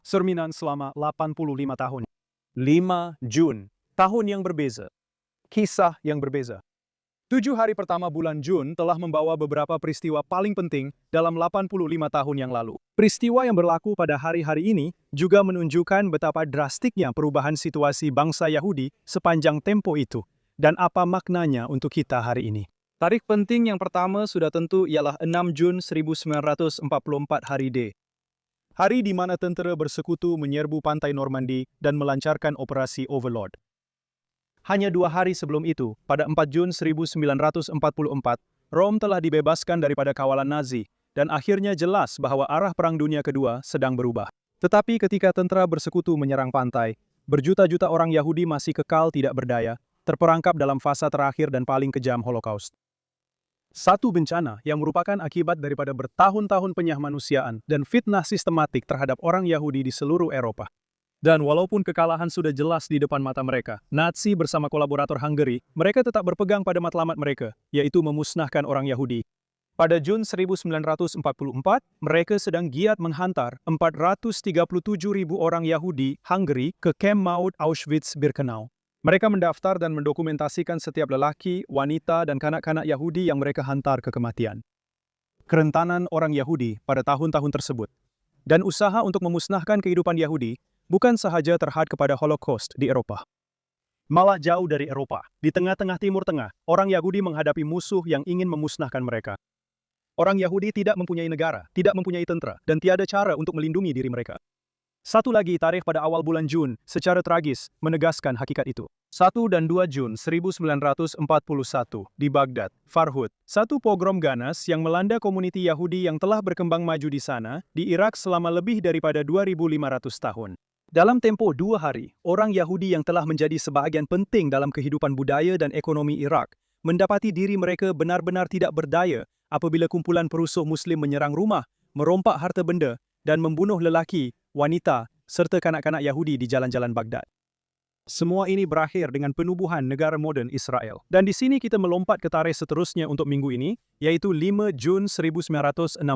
Cerminan selama 85 tahun. 5 Jun, tahun yang berbeza. Kisah yang berbeza. 7 hari pertama bulan Jun telah membawa beberapa peristiwa paling penting dalam 85 tahun yang lalu. Peristiwa yang berlaku pada hari-hari ini juga menunjukkan betapa drastiknya perubahan situasi bangsa Yahudi sepanjang tempo itu, dan apa maknanya untuk kita hari ini. Tarikh penting yang pertama sudah tentu ialah 6 Jun 1944 hari D. Hari di mana tentara bersekutu menyerbu pantai Normandy dan melancarkan operasi Overlord. Hanya 2 hari sebelum itu, pada 4 Jun 1944, Rom telah dibebaskan daripada kawalan Nazi, dan akhirnya jelas bahwa arah Perang Dunia Kedua sedang berubah. Tetapi ketika tentara bersekutu menyerang pantai, berjuta-juta orang Yahudi masih kekal tidak berdaya, terperangkap dalam fase terakhir dan paling kejam Holocaust. Satu bencana yang merupakan akibat daripada bertahun-tahun penyahmanusiaan dan fitnah sistematik terhadap orang Yahudi di seluruh Eropa. Dan walaupun kekalahan sudah jelas di depan mata mereka, Nazi bersama kolaborator Hungary, mereka tetap berpegang pada matlamat mereka, yaitu memusnahkan orang Yahudi. Pada Jun 1944, mereka sedang giat menghantar 437.000 orang Yahudi Hungary ke kamp maut Auschwitz-Birkenau. Mereka mendaftar dan mendokumentasikan setiap lelaki, wanita, dan kanak-kanak Yahudi yang mereka hantar ke kematian. Kerentanan orang Yahudi pada tahun-tahun tersebut, dan usaha untuk memusnahkan kehidupan Yahudi, bukan sahaja terhad kepada Holocaust di Eropa. Malah jauh dari Eropa, di tengah-tengah Timur Tengah, orang Yahudi menghadapi musuh yang ingin memusnahkan mereka. Orang Yahudi tidak mempunyai negara, tidak mempunyai tentara, dan tiada cara untuk melindungi diri mereka. Satu lagi tarikh pada awal bulan Jun, secara tragis, menegaskan hakikat itu. 1 dan 2 Jun 1941, di Baghdad, Farhud, satu pogrom ganas yang melanda komuniti Yahudi yang telah berkembang maju di sana, di Irak selama lebih daripada 2.500 tahun. Dalam tempo 2 hari, orang Yahudi yang telah menjadi sebahagian penting dalam kehidupan budaya dan ekonomi Irak, mendapati diri mereka benar-benar tidak berdaya apabila kumpulan perusuh Muslim menyerang rumah, merompak harta benda, dan membunuh lelaki, wanita, serta kanak-kanak Yahudi di jalan-jalan Baghdad. Semua ini berakhir dengan penubuhan negara moden Israel. Dan di sini kita melompat ke tarikh seterusnya untuk minggu ini, yaitu 5 Jun 1967.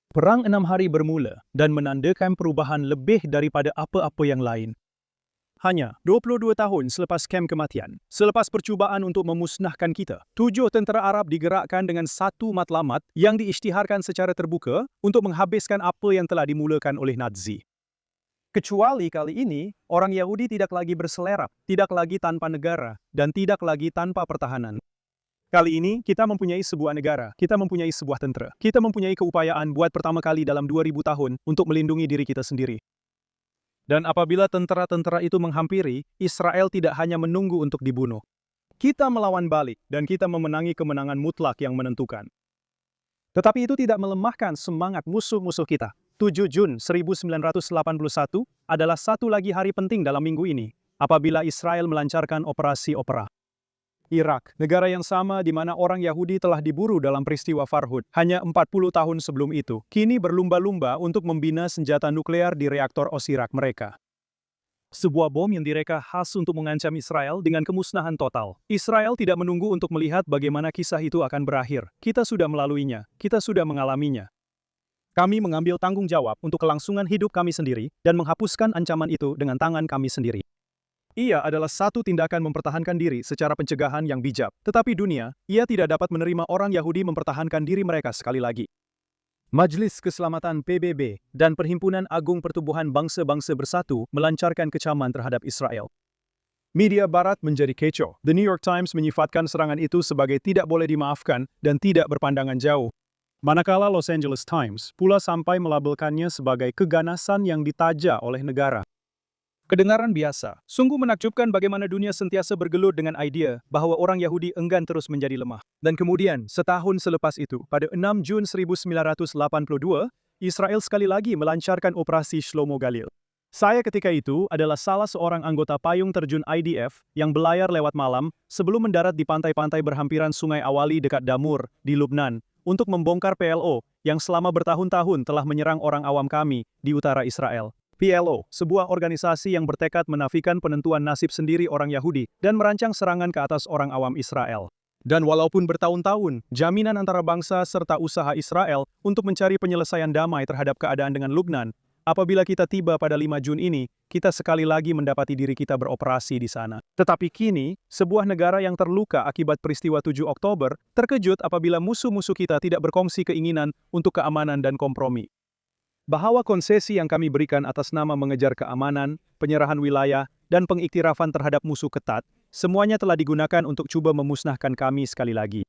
Perang 6 hari bermula dan menandakan perubahan lebih daripada apa-apa yang lain. Hanya 22 tahun selepas kem kematian, selepas percubaan untuk memusnahkan kita, 7 tentera Arab digerakkan dengan satu matlamat yang diisytiharkan secara terbuka untuk menghabiskan apa yang telah dimulakan oleh Nazi. Kecuali kali ini, orang Yahudi tidak lagi berselerap, tidak lagi tanpa negara, dan tidak lagi tanpa pertahanan. Kali ini, kita mempunyai sebuah negara, kita mempunyai sebuah tentera, kita mempunyai keupayaan buat pertama kali dalam 2000 tahun untuk melindungi diri kita sendiri. Dan apabila tentara-tentara itu menghampiri, Israel tidak hanya menunggu untuk dibunuh. Kita melawan balik, dan kita memenangi kemenangan mutlak yang menentukan. Tetapi itu tidak melemahkan semangat musuh-musuh kita. 7 Jun 1981 adalah satu lagi hari penting dalam minggu ini, apabila Israel melancarkan operasi Opera. Irak, negara yang sama di mana orang Yahudi telah diburu dalam peristiwa Farhud, hanya 40 tahun sebelum itu, kini berlumba-lumba untuk membina senjata nuklear di reaktor Osirak mereka. Sebuah bom yang direka khas untuk mengancam Israel dengan kemusnahan total. Israel tidak menunggu untuk melihat bagaimana kisah itu akan berakhir. Kita sudah melaluinya, kita sudah mengalaminya. Kami mengambil tanggung jawab untuk kelangsungan hidup kami sendiri dan menghapuskan ancaman itu dengan tangan kami sendiri. Ia adalah satu tindakan mempertahankan diri secara pencegahan yang bijak. Tetapi dunia, ia tidak dapat menerima orang Yahudi mempertahankan diri mereka sekali lagi. Majelis Keselamatan PBB dan Perhimpunan Agung Pertubuhan Bangsa-Bangsa Bersatu melancarkan kecaman terhadap Israel. Media Barat menjadi kecoh. The New York Times menyifatkan serangan itu sebagai tidak boleh dimaafkan dan tidak berpandangan jauh. Manakala Los Angeles Times pula sampai melabelkannya sebagai keganasan yang ditaja oleh negara. Kedengaran biasa, sungguh menakjubkan bagaimana dunia sentiasa bergelut dengan idea bahwa orang Yahudi enggan terus menjadi lemah. Dan kemudian, setahun selepas itu, pada 6 Jun 1982, Israel sekali lagi melancarkan operasi Shlomo Galil. Saya ketika itu adalah salah seorang anggota payung terjun IDF yang belayar lewat malam sebelum mendarat di pantai-pantai berhampiran Sungai Awali dekat Damur, di Lubnan, untuk membongkar PLO yang selama bertahun-tahun telah menyerang orang awam kami di utara Israel. PLO, sebuah organisasi yang bertekad menafikan penentuan nasib sendiri orang Yahudi dan merancang serangan ke atas orang awam Israel. Dan walaupun bertahun-tahun, jaminan antara bangsa serta usaha Israel untuk mencari penyelesaian damai terhadap keadaan dengan Lubnan apabila kita tiba pada 5 Jun ini, kita sekali lagi mendapati diri kita beroperasi di sana. Tetapi kini, sebuah negara yang terluka akibat peristiwa 7 Oktober terkejut apabila musuh-musuh kita tidak berkongsi keinginan untuk keamanan dan kompromi. Bahwa konsesi yang kami berikan atas nama mengejar keamanan, penyerahan wilayah, dan pengiktirafan terhadap musuh ketat, semuanya telah digunakan untuk coba memusnahkan kami sekali lagi.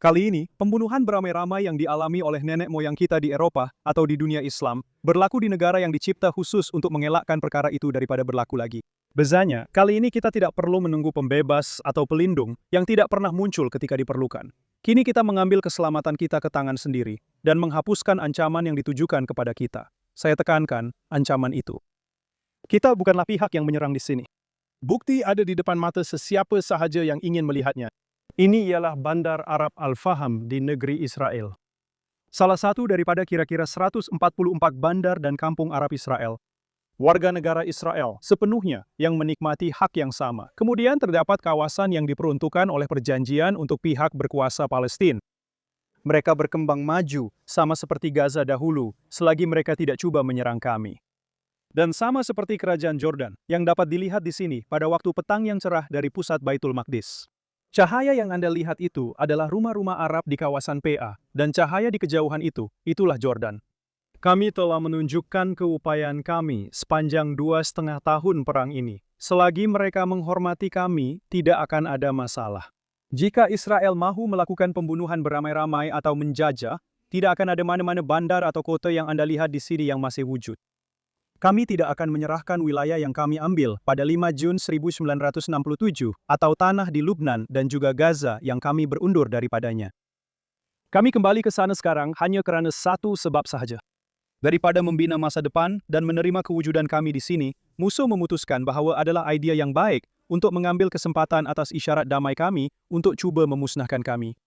Kali ini, pembunuhan beramai-ramai yang dialami oleh nenek moyang kita di Eropa atau di dunia Islam berlaku di negara yang dicipta khusus untuk mengelakkan perkara itu daripada berlaku lagi. Bezanya, kali ini kita tidak perlu menunggu pembebas atau pelindung yang tidak pernah muncul ketika diperlukan. Kini kita mengambil keselamatan kita ke tangan sendiri dan menghapuskan ancaman yang ditujukan kepada kita. Saya tekankan, ancaman itu. Kita bukanlah pihak yang menyerang di sini. Bukti ada di depan mata sesiapa sahaja yang ingin melihatnya. Ini ialah Bandar Arab Al-Faham di negeri Israel. Salah satu daripada kira-kira 144 bandar dan kampung Arab Israel. Warga negara Israel sepenuhnya yang menikmati hak yang sama. Kemudian terdapat kawasan yang diperuntukkan oleh perjanjian untuk pihak berkuasa Palestina. Mereka berkembang maju sama seperti Gaza dahulu selagi mereka tidak coba menyerang kami. Dan sama seperti kerajaan Jordan yang dapat dilihat di sini pada waktu petang yang cerah dari pusat Baitul Maqdis. Cahaya yang Anda lihat itu adalah rumah-rumah Arab di kawasan PA, dan cahaya di kejauhan itu, itulah Jordan. Kami telah menunjukkan keupayaan kami sepanjang 2,5 tahun perang ini. Selagi mereka menghormati kami, tidak akan ada masalah. Jika Israel mahu melakukan pembunuhan beramai-ramai atau menjajah, tidak akan ada mana-mana bandar atau kota yang Anda lihat di sini yang masih wujud. Kami tidak akan menyerahkan wilayah yang kami ambil pada 5 Jun 1967 atau tanah di Lubnan dan juga Gaza yang kami berundur daripadanya. Kami kembali ke sana sekarang hanya kerana satu sebab sahaja. Daripada membina masa depan dan menerima kewujudan kami di sini, musuh memutuskan bahawa adalah idea yang baik untuk mengambil kesempatan atas isyarat damai kami untuk cuba memusnahkan kami.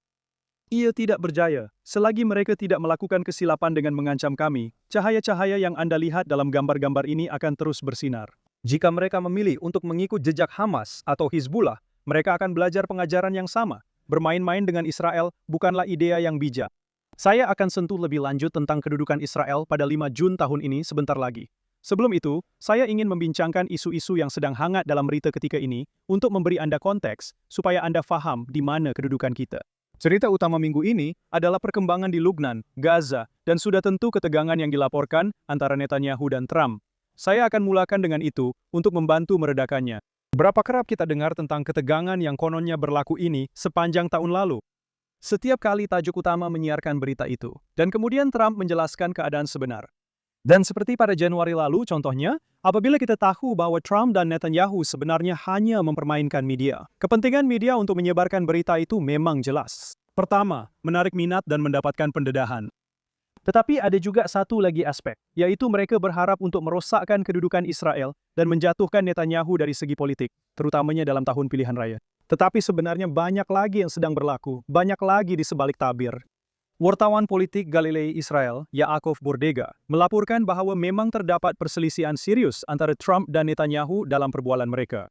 Ia tidak berjaya, selagi mereka tidak melakukan kesilapan dengan mengancam kami, cahaya-cahaya yang Anda lihat dalam gambar-gambar ini akan terus bersinar. Jika mereka memilih untuk mengikut jejak Hamas atau Hizbullah, mereka akan belajar pengajaran yang sama. Bermain-main dengan Israel bukanlah idea yang bijak. Saya akan sentuh lebih lanjut tentang kedudukan Israel pada 5 Jun tahun ini sebentar lagi. Sebelum itu, saya ingin membincangkan isu-isu yang sedang hangat dalam berita ketika ini untuk memberi Anda konteks supaya Anda faham di mana kedudukan kita. Cerita utama minggu ini adalah perkembangan di Lubnan, Gaza, dan sudah tentu ketegangan yang dilaporkan antara Netanyahu dan Trump. Saya akan mulakan dengan itu untuk membantu meredakannya. Berapa kerap kita dengar tentang ketegangan yang kononnya berlaku ini sepanjang tahun lalu? Setiap kali tajuk utama menyiarkan berita itu, dan kemudian Trump menjelaskan keadaan sebenar. Dan seperti pada Januari lalu contohnya, apabila kita tahu bahwa Trump dan Netanyahu sebenarnya hanya mempermainkan media. Kepentingan media untuk menyebarkan berita itu memang jelas. Pertama, menarik minat dan mendapatkan pendedahan. Tetapi ada juga satu lagi aspek, yaitu mereka berharap untuk merosakkan kedudukan Israel dan menjatuhkan Netanyahu dari segi politik, terutamanya dalam tahun pilihan raya. Tetapi sebenarnya banyak lagi yang sedang berlaku, banyak lagi di sebalik tabir. Wartawan politik Galilei Israel, Yaakov Bordega, melaporkan bahawa memang terdapat perselisihan serius antara Trump dan Netanyahu dalam perbualan mereka.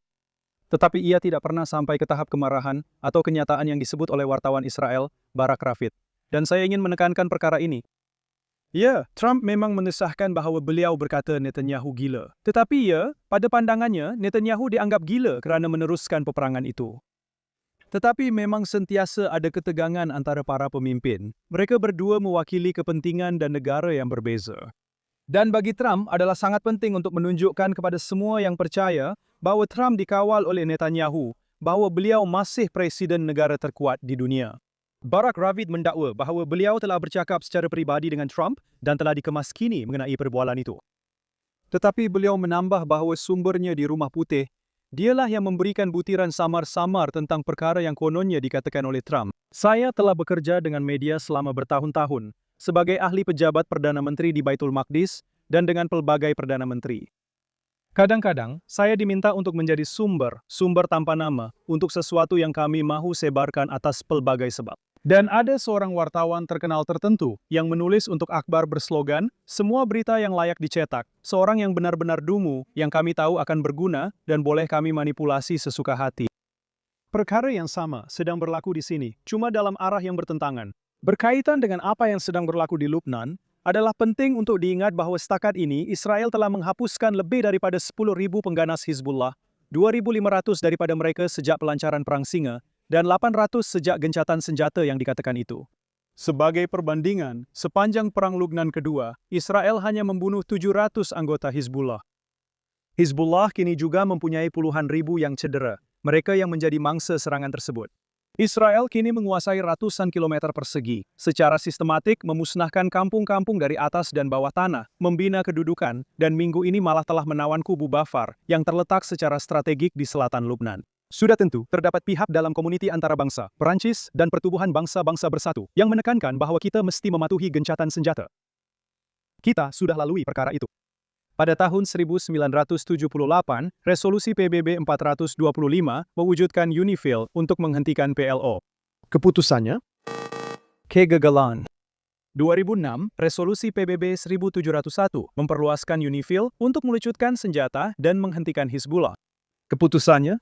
Tetapi ia tidak pernah sampai ke tahap kemarahan atau kenyataan yang disebut oleh wartawan Israel, Barak Rafid. Dan saya ingin menekankan perkara ini. Ya, Trump memang mendesahkan bahawa beliau berkata Netanyahu gila. Tetapi ya, pada pandangannya, Netanyahu dianggap gila kerana meneruskan peperangan itu. Tetapi memang sentiasa ada ketegangan antara para pemimpin. Mereka berdua mewakili kepentingan dan negara yang berbeza. Dan bagi Trump adalah sangat penting untuk menunjukkan kepada semua yang percaya bahawa Trump dikawal oleh Netanyahu, bahawa beliau masih presiden negara terkuat di dunia. Barak Ravid mendakwa bahawa beliau telah bercakap secara peribadi dengan Trump dan telah dikemaskini mengenai perbualan itu. Tetapi beliau menambah bahawa sumbernya di Rumah Putih, dialah yang memberikan butiran samar-samar tentang perkara yang kononnya dikatakan oleh Trump. Saya telah bekerja dengan media selama bertahun-tahun sebagai ahli pejabat Perdana Menteri di Baitul Maqdis dan dengan pelbagai Perdana Menteri. Kadang-kadang, saya diminta untuk menjadi sumber tanpa nama untuk sesuatu yang kami mahu sebarkan atas pelbagai sebab. Dan ada seorang wartawan terkenal tertentu yang menulis untuk akhbar berslogan, semua berita yang layak dicetak, seorang yang benar-benar dungu, yang kami tahu akan berguna dan boleh kami manipulasi sesuka hati. Perkara yang sama sedang berlaku di sini, cuma dalam arah yang bertentangan. Berkaitan dengan apa yang sedang berlaku di Lubnan, adalah penting untuk diingat bahwa setakat ini Israel telah menghapuskan lebih daripada 10.000 pengganas Hizbullah, 2.500 daripada mereka sejak pelancaran Perang Singa, dan 800 sejak gencatan senjata yang dikatakan itu. Sebagai perbandingan, sepanjang Perang Lubnan Kedua, Israel hanya membunuh 700 anggota Hizbullah. Hizbullah kini juga mempunyai puluhan ribu yang cedera, mereka yang menjadi mangsa serangan tersebut. Israel kini menguasai ratusan kilometer persegi, secara sistematik memusnahkan kampung-kampung dari atas dan bawah tanah, membina kedudukan, dan minggu ini malah telah menawan kubu Bafar yang terletak secara strategik di selatan Lubnan. Sudah tentu, terdapat pihak dalam komuniti antarabangsa, Perancis, dan Pertubuhan Bangsa-Bangsa Bersatu, yang menekankan bahwa kita mesti mematuhi gencatan senjata. Kita sudah lalui perkara itu. Pada tahun 1978, resolusi PBB 425 mewujudkan UNIFIL untuk menghentikan PLO. Keputusannya? Kegagalan. 2006, resolusi PBB 1701 memperluaskan UNIFIL untuk melucutkan senjata dan menghentikan Hizbullah. Keputusannya?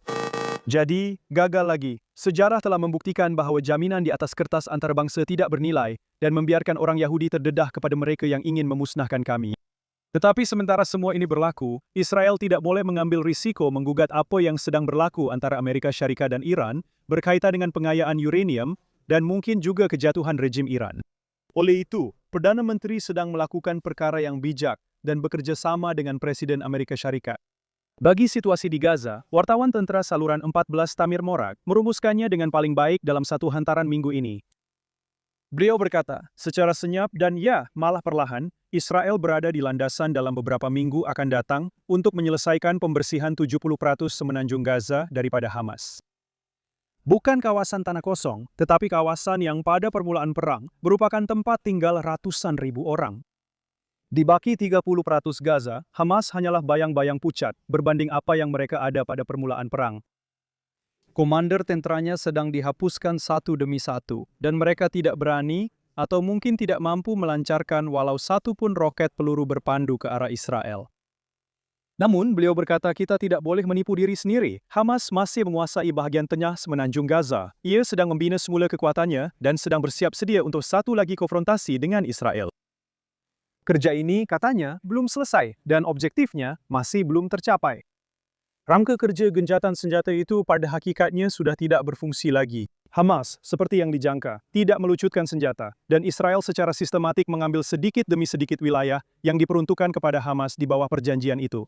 Jadi, gagal lagi. Sejarah telah membuktikan bahwa jaminan di atas kertas antarabangsa tidak bernilai dan membiarkan orang Yahudi terdedah kepada mereka yang ingin memusnahkan kami. Tetapi sementara semua ini berlaku, Israel tidak boleh mengambil risiko menggugat apa yang sedang berlaku antara Amerika Syarikat dan Iran berkaitan dengan pengayaan uranium dan mungkin juga kejatuhan rejim Iran. Oleh itu, Perdana Menteri sedang melakukan perkara yang bijak dan bekerja sama dengan Presiden Amerika Syarikat. Bagi situasi di Gaza, wartawan tentara saluran 14 Tamir Morag merumuskannya dengan paling baik dalam satu hantaran minggu ini. Beliau berkata, secara senyap dan ya, malah perlahan, Israel berada di landasan dalam beberapa minggu akan datang untuk menyelesaikan pembersihan 70% semenanjung Gaza daripada Hamas. Bukan kawasan tanah kosong, tetapi kawasan yang pada permulaan perang merupakan tempat tinggal ratusan ribu orang. Di baki 30% Gaza, Hamas hanyalah bayang-bayang pucat berbanding apa yang mereka ada pada permulaan perang. Komander tenteranya sedang dihapuskan satu demi satu, dan mereka tidak berani atau mungkin tidak mampu melancarkan walau satu pun roket peluru berpandu ke arah Israel. Namun, beliau berkata kita tidak boleh menipu diri sendiri. Hamas masih menguasai bahagian tengah semenanjung Gaza. Ia sedang membina semula kekuatannya dan sedang bersiap sedia untuk satu lagi konfrontasi dengan Israel. Kerja ini, katanya, belum selesai dan objektifnya masih belum tercapai. Rangka kerja gencatan senjata itu pada hakikatnya sudah tidak berfungsi lagi. Hamas, seperti yang dijangka, tidak melucutkan senjata, dan Israel secara sistematik mengambil sedikit demi sedikit wilayah yang diperuntukkan kepada Hamas di bawah perjanjian itu.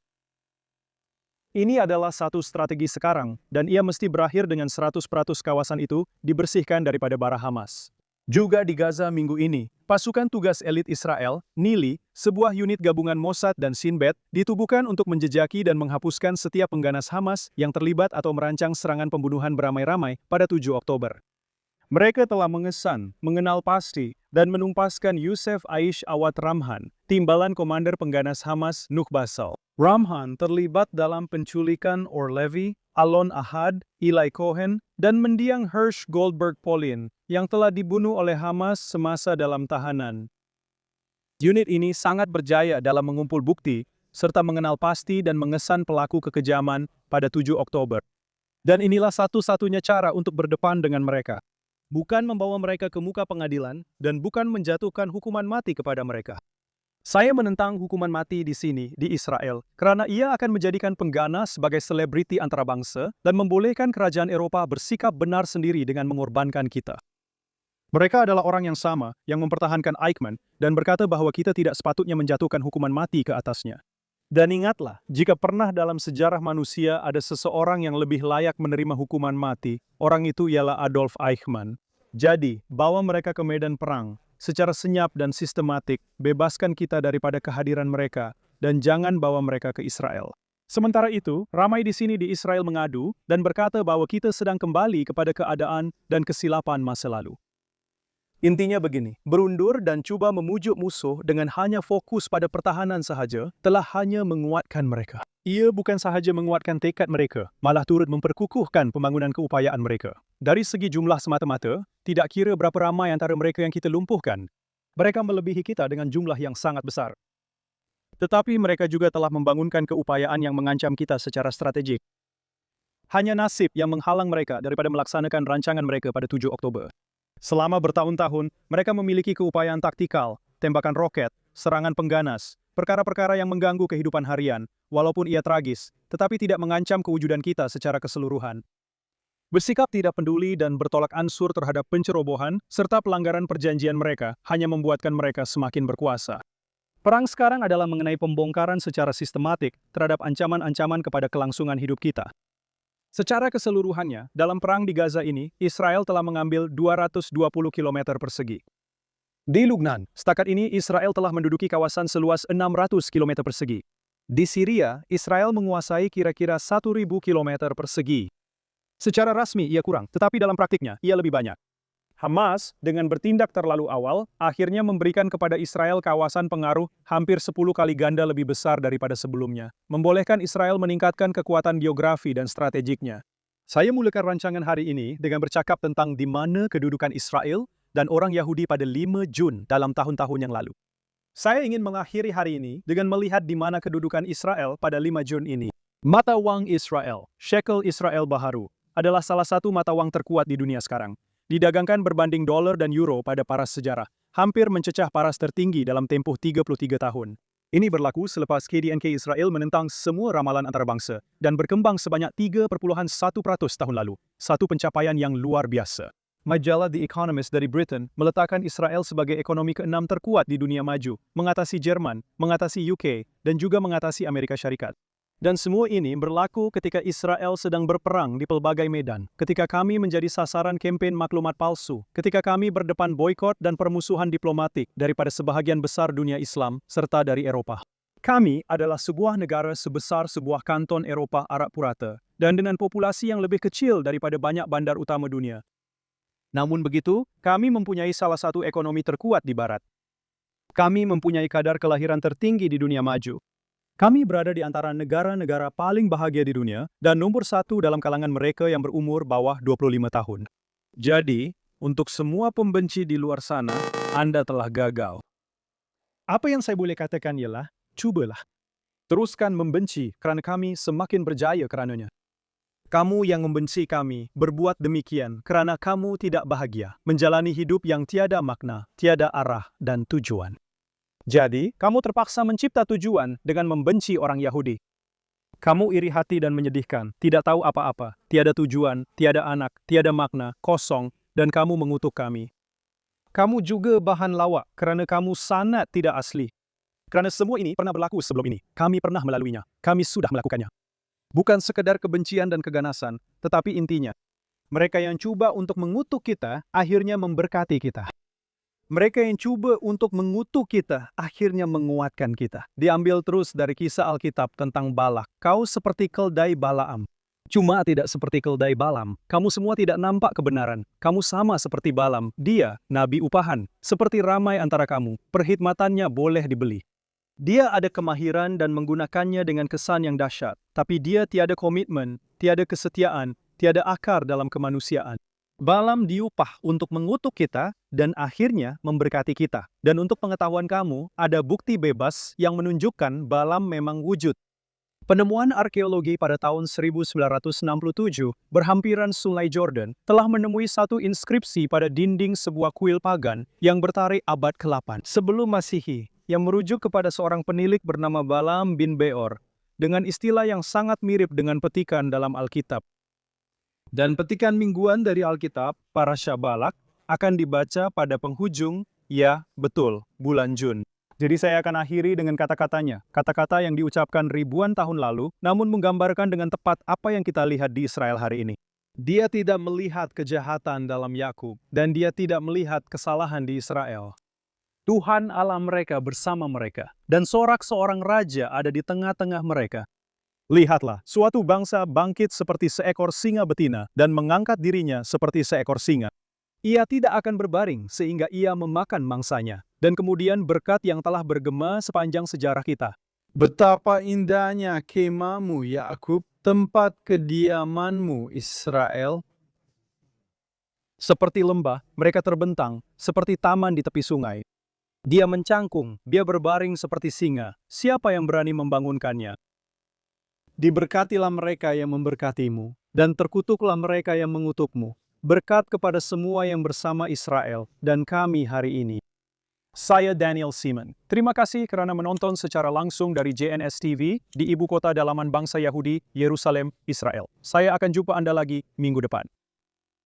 Ini adalah satu strategi sekarang, dan ia mesti berakhir dengan 100% kawasan itu dibersihkan daripada bara Hamas. Juga di Gaza minggu ini, pasukan tugas elit Israel, Nili, sebuah unit gabungan Mossad dan Shin Bet, ditubuhkan untuk menjejaki dan menghapuskan setiap pengganas Hamas yang terlibat atau merancang serangan pembunuhan beramai-ramai pada 7 Oktober. Mereka telah mengesan, mengenal pasti, dan menumpaskan Yusef Aish Awad Ramhan, timbalan komander pengganas Hamas Nuh Basal. Ramhan terlibat dalam penculikan Orlevi, Alon Ahad, Eli Cohen, dan mendiang Hersh Goldberg Polin yang telah dibunuh oleh Hamas semasa dalam tahanan. Unit ini sangat berjaya dalam mengumpul bukti, serta mengenal pasti dan mengesan pelaku kekejaman pada 7 Oktober. Dan inilah satu-satunya cara untuk berdepan dengan mereka. Bukan membawa mereka ke muka pengadilan, dan bukan menjatuhkan hukuman mati kepada mereka. Saya menentang hukuman mati di sini, di Israel, karena ia akan menjadikan pengganas sebagai selebriti antarabangsa dan membolehkan kerajaan Eropa bersikap benar sendiri dengan mengorbankan kita. Mereka adalah orang yang sama, yang mempertahankan Eichmann, dan berkata bahwa kita tidak sepatutnya menjatuhkan hukuman mati ke atasnya. Dan ingatlah, jika pernah dalam sejarah manusia ada seseorang yang lebih layak menerima hukuman mati, orang itu ialah Adolf Eichmann. Jadi, bawa mereka ke medan perang, secara senyap dan sistematik, bebaskan kita daripada kehadiran mereka, dan jangan bawa mereka ke Israel. Sementara itu, ramai di sini di Israel mengadu dan berkata bahwa kita sedang kembali kepada keadaan dan kesilapan masa lalu. Intinya begini, berundur dan cuba memujuk musuh dengan hanya fokus pada pertahanan sahaja telah hanya menguatkan mereka. Ia bukan sahaja menguatkan tekad mereka, malah turut memperkukuhkan pembangunan keupayaan mereka. Dari segi jumlah semata-mata, tidak kira berapa ramai antara mereka yang kita lumpuhkan, mereka melebihi kita dengan jumlah yang sangat besar. Tetapi mereka juga telah membangunkan keupayaan yang mengancam kita secara strategik. Hanya nasib yang menghalang mereka daripada melaksanakan rancangan mereka pada 7 Oktober. Selama bertahun-tahun, mereka memiliki keupayaan taktikal, tembakan roket, serangan pengganas, perkara-perkara yang mengganggu kehidupan harian, walaupun ia tragis, tetapi tidak mengancam kewujudan kita secara keseluruhan. Bersikap tidak peduli dan bertolak ansur terhadap pencerobohan serta pelanggaran perjanjian mereka hanya membuatkan mereka semakin berkuasa. Perang sekarang adalah mengenai pembongkaran secara sistematik terhadap ancaman-ancaman kepada kelangsungan hidup kita. Secara keseluruhannya, dalam perang di Gaza ini, Israel telah mengambil 220 km persegi. Di Lubnan, setakat ini Israel telah menduduki kawasan seluas 600 km persegi. Di Syria, Israel menguasai kira-kira 1.000 km persegi. Secara rasmi ia kurang, tetapi dalam praktiknya ia lebih banyak. Hamas, dengan bertindak terlalu awal, akhirnya memberikan kepada Israel kawasan pengaruh hampir 10 kali ganda lebih besar daripada sebelumnya, membolehkan Israel meningkatkan kekuatan geografi dan strategiknya. Saya mulakan rancangan hari ini dengan bercakap tentang di mana kedudukan Israel dan orang Yahudi pada 5 Jun dalam tahun-tahun yang lalu. Saya ingin mengakhiri hari ini dengan melihat di mana kedudukan Israel pada 5 Jun ini. Mata wang Israel, shekel Israel Baharu, adalah salah satu mata wang terkuat di dunia sekarang. Didagangkan berbanding dolar dan euro pada paras sejarah, hampir mencecah paras tertinggi dalam tempoh 33 tahun. Ini berlaku selepas KDNK Israel menentang semua ramalan antarabangsa dan berkembang sebanyak 3,1% tahun lalu, satu pencapaian yang luar biasa. Majalah The Economist dari Britain meletakkan Israel sebagai ekonomi ke-6 terkuat di dunia maju, mengatasi Jerman, mengatasi UK, dan juga mengatasi Amerika Syarikat. Dan semua ini berlaku ketika Israel sedang berperang di pelbagai medan, ketika kami menjadi sasaran kampanye maklumat palsu, ketika kami berdepan boikot dan permusuhan diplomatik daripada sebahagian besar dunia Islam serta dari Eropa. Kami adalah sebuah negara sebesar sebuah kanton Eropa Arab Purata, dan dengan populasi yang lebih kecil daripada banyak bandar utama dunia. Namun begitu, kami mempunyai salah satu ekonomi terkuat di Barat. Kami mempunyai kadar kelahiran tertinggi di dunia maju. Kami berada di antara negara-negara paling bahagia di dunia dan nomor 1 dalam kalangan mereka yang berumur bawah 25 tahun. Jadi, untuk semua pembenci di luar sana, Anda telah gagal. Apa yang saya boleh katakan ialah, cubalah. Teruskan membenci kerana kami semakin berjaya kerananya. Kamu yang membenci kami berbuat demikian kerana kamu tidak bahagia, menjalani hidup yang tiada makna, tiada arah dan tujuan. Jadi, kamu terpaksa mencipta tujuan dengan membenci orang Yahudi. Kamu iri hati dan menyedihkan, tidak tahu apa-apa, tiada tujuan, tiada anak, tiada makna, kosong, dan kamu mengutuk kami. Kamu juga bahan lawak kerana kamu sangat tidak asli. Kerana semua ini pernah berlaku sebelum ini. Kami pernah melaluinya. Kami sudah melakukannya. Bukan sekedar kebencian dan keganasan, tetapi intinya, mereka yang cuba untuk mengutuk kita, akhirnya memberkati kita. Mereka yang cuba untuk mengutuk kita, akhirnya menguatkan kita. Diambil terus dari kisah Alkitab tentang Balak. Kau seperti keldai Balaam. Cuma tidak seperti keldai Balaam. Kamu semua tidak nampak kebenaran. Kamu sama seperti Balaam. Dia, nabi upahan. Seperti ramai antara kamu. Perkhidmatannya boleh dibeli. Dia ada kemahiran dan menggunakannya dengan kesan yang dahsyat. Tapi dia tiada komitmen, tiada kesetiaan, tiada akar dalam kemanusiaan. Balaam diupah untuk mengutuk kita dan akhirnya memberkati kita. Dan untuk pengetahuan kamu, ada bukti bebas yang menunjukkan Balaam memang wujud. Penemuan arkeologi pada tahun 1967 berhampiran Sungai Jordan telah menemui satu inskripsi pada dinding sebuah kuil pagan yang bertarik abad ke-8 sebelum Masehi yang merujuk kepada seorang penilik bernama Balaam bin Beor dengan istilah yang sangat mirip dengan petikan dalam Alkitab. Dan petikan mingguan dari Alkitab, Parasha Balak, akan dibaca pada penghujung, ya, betul, bulan Jun. Jadi saya akan akhiri dengan kata-katanya, kata-kata yang diucapkan ribuan tahun lalu, namun menggambarkan dengan tepat apa yang kita lihat di Israel hari ini. Dia tidak melihat kejahatan dalam Yakub, dan dia tidak melihat kesalahan di Israel. Tuhan Allah mereka bersama mereka, dan sorak seorang raja ada di tengah-tengah mereka. Lihatlah, suatu bangsa bangkit seperti seekor singa betina dan mengangkat dirinya seperti seekor singa. Ia tidak akan berbaring sehingga ia memakan mangsanya. Dan kemudian berkat yang telah bergema sepanjang sejarah kita. Betapa indahnya kemahmu, Yakub, tempat kediamanmu, Israel. Seperti lembah, mereka terbentang, seperti taman di tepi sungai. Dia mencangkung, dia berbaring seperti singa. Siapa yang berani membangunkannya? Diberkatilah mereka yang memberkatimu, dan terkutuklah mereka yang mengutukmu. Berkat kepada semua yang bersama Israel, dan kami hari ini. Saya Daniel Simon. Terima kasih karena menonton secara langsung dari JNS TV di ibu kota dalaman bangsa Yahudi, Yerusalem, Israel. Saya akan jumpa Anda lagi minggu depan.